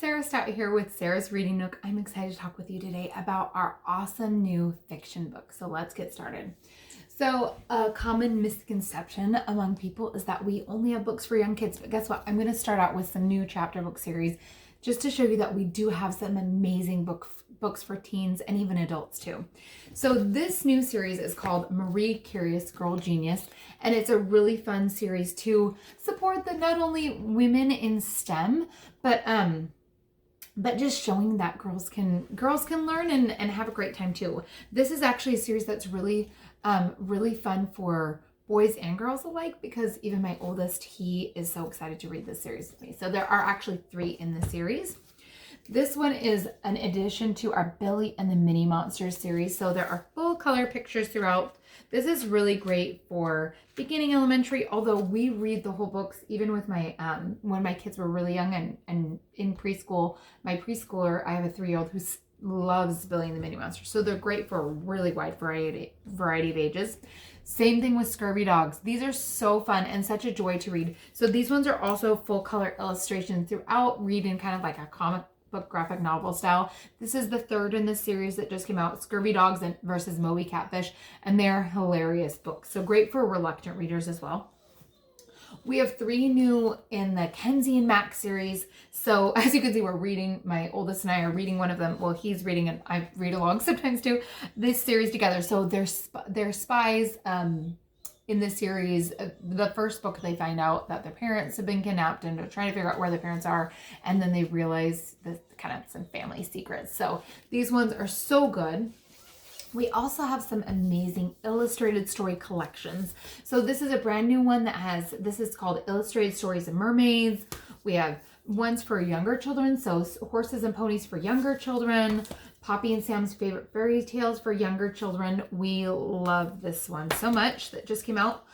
Sarah Stout here with Sarah's Reading Nook. I'm excited to talk with you today about our awesome new fiction book. So let's get started. So a common misconception among people is that we only have books for young kids, but guess what? I'm going to start out with some new chapter book series just to show you that we do have some amazing books for teens and even adults too. So this new series is called Marie Curious Girl Genius, and it's a really fun series to support the not only women in STEM, but just showing that girls can learn and have a great time too. This is actually a series that's really fun for boys and girls alike, because even my oldest, he is so excited to read this series with me. So there are actually 3 in the series. This one is an addition to our Billy and the Mini Monsters series. So there are full color pictures throughout. This is really great for beginning elementary, although we read the whole books even with my, when my kids were really young and in preschool. My preschooler, I have a 3-year-old who loves Billy and the Mini Monsters. So they're great for a really wide variety of ages. Same thing with Scurvy dogs. These are so fun and such a joy to read. So these ones are also full color illustrations throughout, read in kind of like a comic book graphic novel style. This is the 3rd in the series that just came out, Scurvy Dogs versus Moby, Catfish, and they're hilarious books. So great for reluctant readers as well. We have 3 new in the Kensy and Max series. So as you can see, we're reading, my oldest and I are reading one of them. Well, he's reading and I read along sometimes too, this series together. So they're spies in this series. The first book, they find out that their parents have been kidnapped and they're trying to figure out where their parents are. And then they realize that kind of some family secrets. So these ones are so good. We also have some amazing illustrated story collections. So this is a brand new one this is called Illustrated Stories of Mermaids. We have ones for younger children, so Horses and Ponies for younger children, Poppy and Sam's Favorite Fairy Tales for younger children. We love this one so much that just came out.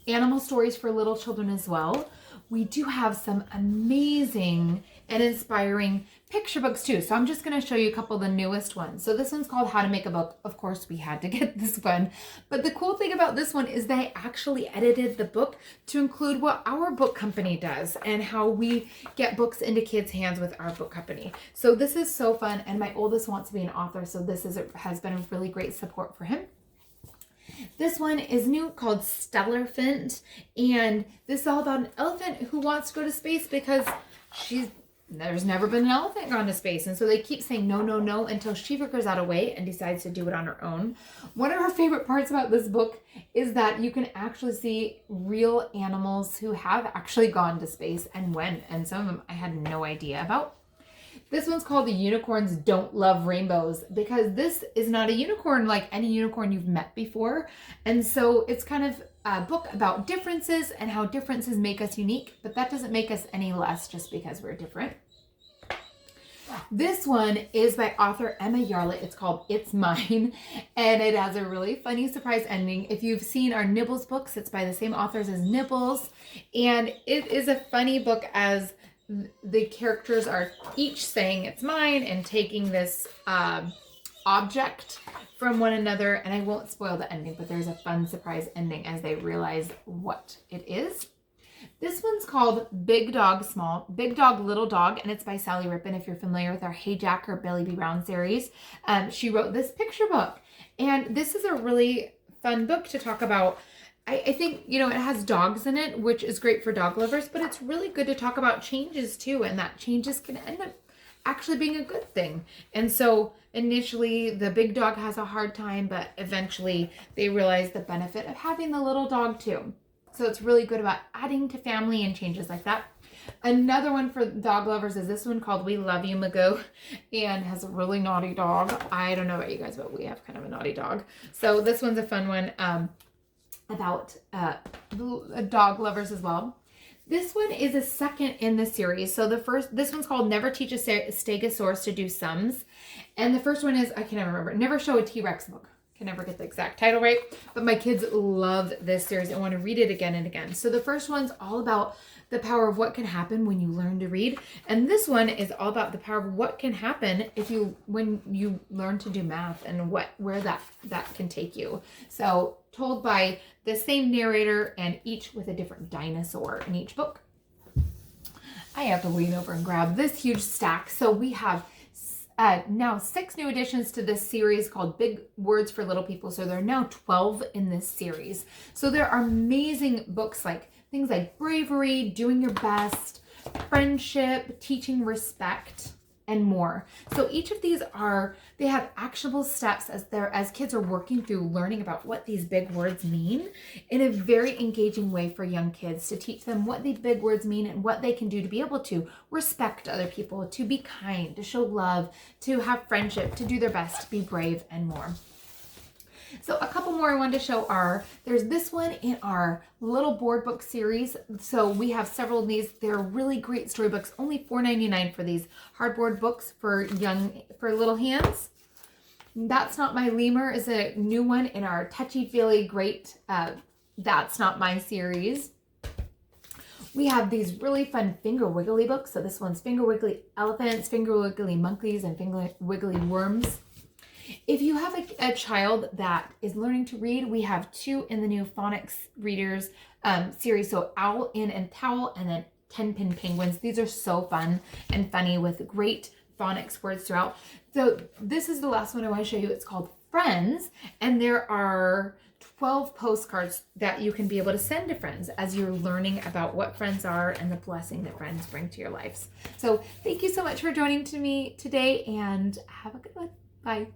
Animal stories for little children as well. We do have some amazing and inspiring picture books too. So I'm just going to show you a couple of the newest ones. So this one's called How to Make a Book. Of course, we had to get this one. But the cool thing about this one is they actually edited the book to include what our book company does and how we get books into kids' hands with our book company. So this is so fun. And my oldest wants to be an author. So this has been a really great support for him. This one is new, called Stellarphant, and this is all about an elephant who wants to go to space because there's never been an elephant gone to space, and so they keep saying no, no, no until she figures out a way and decides to do it on her own. One of her favorite parts about this book is that you can actually see real animals who have actually gone to space and when, and some of them I had no idea about. This one's called The Unicorns Don't Love Rainbows, because this is not a unicorn like any unicorn you've met before. And so it's kind of a book about differences and how differences make us unique, but that doesn't make us any less just because we're different. This one is by author Emma Yarlett. It's called It's Mine, and it has a really funny surprise ending. If you've seen our Nibbles books, it's by the same authors as Nibbles, and it is a funny book as the characters are each saying it's mine and taking this object from one another. And I won't spoil the ending, but there's a fun surprise ending as they realize what it is. This one's called Big Dog Little Dog, and it's by Sally Rippin. If you're familiar with our Hey Jack or Billy B. Brown series, she wrote this picture book, and this is a really fun book to talk about. I think, it has dogs in it, which is great for dog lovers, but it's really good to talk about changes too, and that changes can end up actually being a good thing. And so initially the big dog has a hard time, but eventually they realize the benefit of having the little dog too. So it's really good about adding to family and changes like that. Another one for dog lovers is this one called We Love You, Magoo, and has a really naughty dog. I don't know about you guys, but we have kind of a naughty dog. So this one's a fun one. About dog lovers as well. This one is a second in the series. So this one's called Never Teach a Stegasaurus to Do Sums. And the first one is, I can never remember, Never Show a T-Rex book. Can never get the exact title right. But my kids love this series and want to read it again and again. So the first one's all about the power of what can happen when you learn to read. And this one is all about the power of what can happen when you learn to do math and where that can take you. So told by the same narrator and each with a different dinosaur in each book. I have to lean over and grab this huge stack. So we have now 6 new additions to this series called Big Words for Little People. So there are now 12 in this series. So there are amazing books like things like bravery, doing your best, friendship, teaching respect, and more. So each of these they have actionable steps as kids are working through learning about what these big words mean in a very engaging way for young kids, to teach them what these big words mean and what they can do to be able to respect other people, to be kind, to show love, to have friendship, to do their best, to be brave, and more. So a couple more I wanted to show there's this one in our little board book series. So we have several of these. They're really great storybooks, only $4.99 for these hardboard books for little hands. That's Not My Lemur is a new one in our touchy-feely great That's Not My series. We have these really fun Fingerwiggly books. So this one's Fingerwiggly Elephants, Fingerwiggly Monkeys, and Fingerwiggly Worms. If you have a child that is learning to read, we have 2 in the new Phonics readers series. So Owl, In, and Towel, and then Tenpin Penguins. These are so fun and funny with great phonics words throughout. So this is the last one I want to show you. It's called Friends, and there are 12 postcards that you can be able to send to friends as you're learning about what friends are and the blessing that friends bring to your lives. So thank you so much for joining me today, and have a good one. Bye.